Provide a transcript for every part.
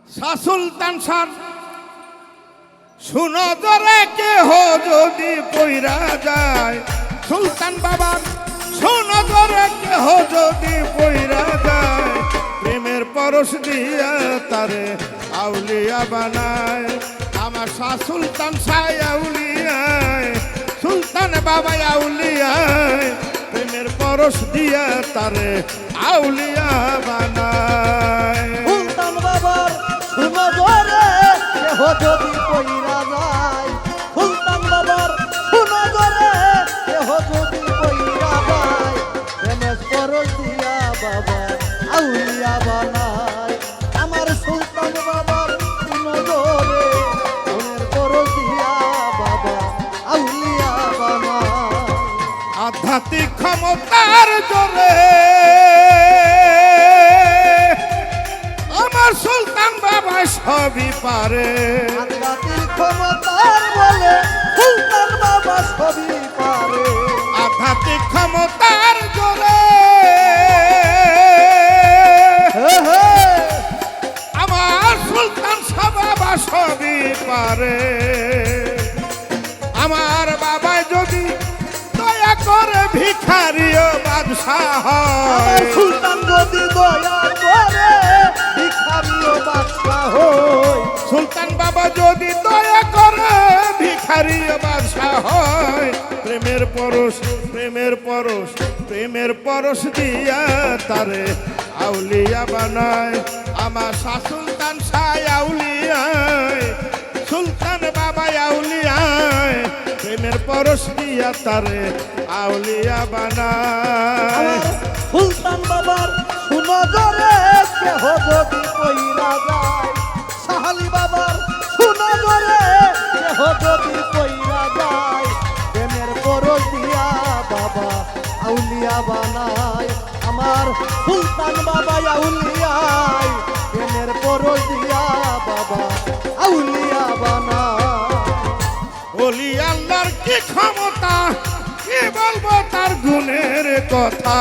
শাহ সুলতান সার শুনো জরে কেহ যদি পইরা যায়, সুলতান বাবার শুনো জরে কেহ যদি পইরা যায়, প্রেমের পরশ দিয়া তারে আউলিয়া বানায়। আমার শাহ সুলতান শাহ আউলিয়ায়, সুলতান বাবা আউলিয়ায়, প্রেমের পরশ দিয়া তারে আউলিয়া বানায়। সুলতান বাবার শুনো জরে কেহ যদি পইরা যায়, সুলতান বাবার শুনো জরে কেহ যদি পইরা যায়, প্রেমের পরশ দিয়া বাবা আউলিয়া বানায়। আমার সুলতান বাবার শুনো জরে প্রেমের পরশ দিয়া বাবা আউলিয়া বানায়। আধ্যাত্মিক ক্ষমতার জোরে আমার সুলতান বাবা সবই পারে। আধ্যাত্মিক ক্ষমতার বলে সুলতান বাবা সবই পারে। আধ্যাত্মিক ক্ষমতার জোরে আমার সুলতান শাহ বাবা সবই পারে। আমার বাবা যদি দয়া করে ভিখারিও বাদশাহ হয়, সুলতান যদি দয়া করে ভিখারিও বাদশা হয়, সুলতান বাবা যদি দয়া করে ভিখারিও বাদশাহ হয়, প্রেমের পরশ প্রেমের পরশ প্রেমের পরশ দিয়া তারে আউলিয়া বানায়। আমার শাহ সুলতান শাহ আউলিয়ায়, সুলতান বাবা আউলিয়ায়, প্রেমের পরশ দিয়া তারে আউলিয়া বানায়। আমার সুলতান বাবার শুনো জরে কেহ যদি পইরা যায়, সাহালি বাবার শুনো জরে কেহ যদি পইরা যায়, প্রেমের পরশ দিয়া বাবা আউলিয়া বানায়। আমার সুলতান বাবা আউলিয়ায়, প্রেমের পরশ দিয়া বাবা আউলিয়া বানায়। ওলি আল্লাহর কি ক্ষমতা, কি বলবো তার গুণের কথা।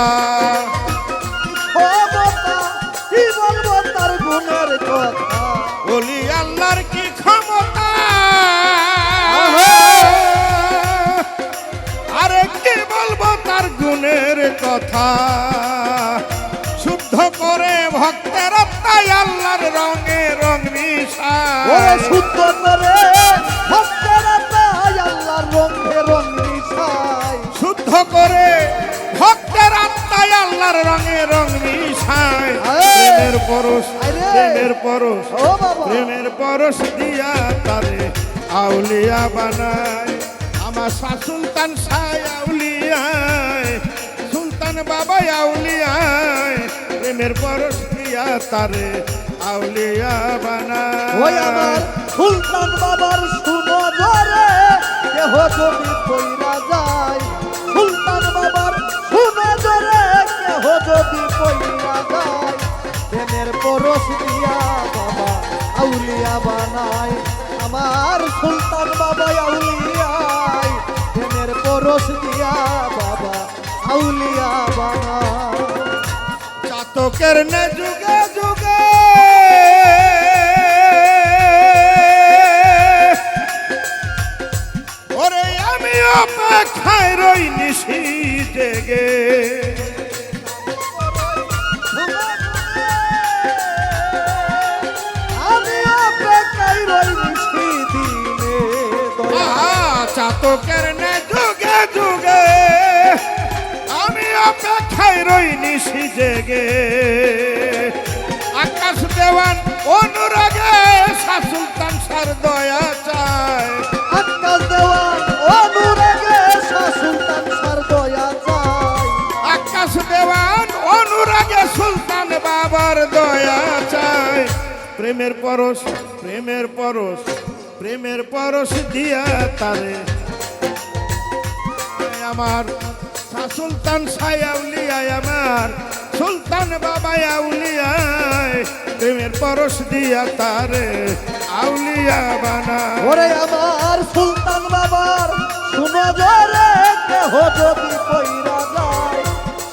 ক্ষমতা কি বলবো তার গুণের কথা। ওলি আল্লাহর কি ক্ষমতা, আরে কি বলবো তার গুণের কথা। শুদ্ধ করে ভক্তের আত্মায় আল্লাহর রঙে রং মিশায়। ও শুদ্ধ করে ভক্তের আত্মায় আল্লাহর রঙে রং মিশায়। শুদ্ধ করে ভক্তের আত্মায় আল্লাহর রঙে রং মিশায়। প্রেমের পরশ প্রেমের পরশ ও বাবা প্রেমের পরশ দিয়া তারে আউলিয়া বানায়। আমার শাহ সুলতান শাহ আউলিয়ায়, সুলতান বাবা আউলিয়ায়, প্রেমের পরশ দিয়া তারে আউলিয়া ওই আমার বানায়। সুলতান বাবার শুনো জরে কেহ যদি পইরা যায়, সুলতান বাবার শুনো জরে কেহ যদি পইরা যায়, প্রেমের পরশ দিয়া বাবা আউলিয়া বানায়। আমার সুলতান বাবা আউলিয়ায়, প্রেমের পরশ দিয়া বাবা আউলিয়া বানায়। চাতকের নে যুগে যুগে ওরে আমি অপেক্ষায় রই নিশি জেগে। আমি অপেক্ষায় রই নিশি দিনে দয়া। চাতকের নে যুগে যুগে আমি অপেক্ষায় রই নিশি জেগে। আকাশ দেওয়ান অনুরাগে শাহ সুলতান সার দয়া চায়। আকাশ দেওয়ান অনুরাগে শাহ সুলতান সার দয়া চায়। আকাশ দেওয়ান অনুরাগে সুলতান বাবার দয়া চায়। প্রেমের পরশ প্রেমের পরশ প্রেমের পরশ দিয়া তারে আমার শাহ সুলতান শাহ আউলিয়ায়, আমার সুলতান বাবা আউলিয়ায়, প্রেমের পরশ দিয়া তারে আউলিয়া বানায়। ওরে আমার সুলতান বাবার শুনো জরে কেহ যদি পইরা যায়,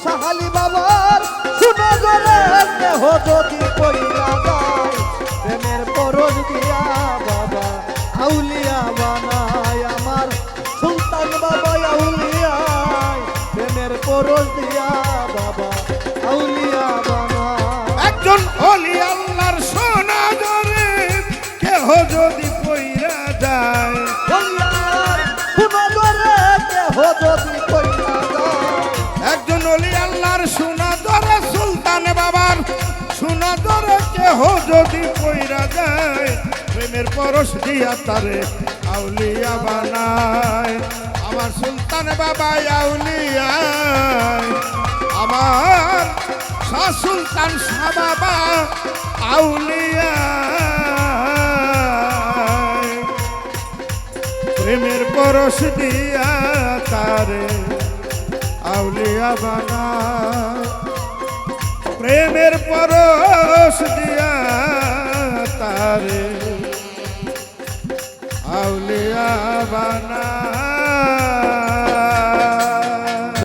সাহালি বাবার শুনো জরে কেহ যদি পইরা যায়, প্রেমের যদি পইরা যায় শুনো জোরে কেহ যদি কইরা যায় একজন অলি আল্লাহর সোনা ধরে সুলতান বাবার সোনা ধরে কেহ যদি পইরা যায় প্রেমের পরশ দিয়া তারে আউলিয়া বানায় আমার সুলতান বাবা আউলিয়া আমার শাহ সুলতান শাহ বাবা আউলিয়া প্রেমের পরশ দিয়া তারে আউলিয়া বানায় প্রেমের পরশ দিয়া তারে আউলিয়া বানায়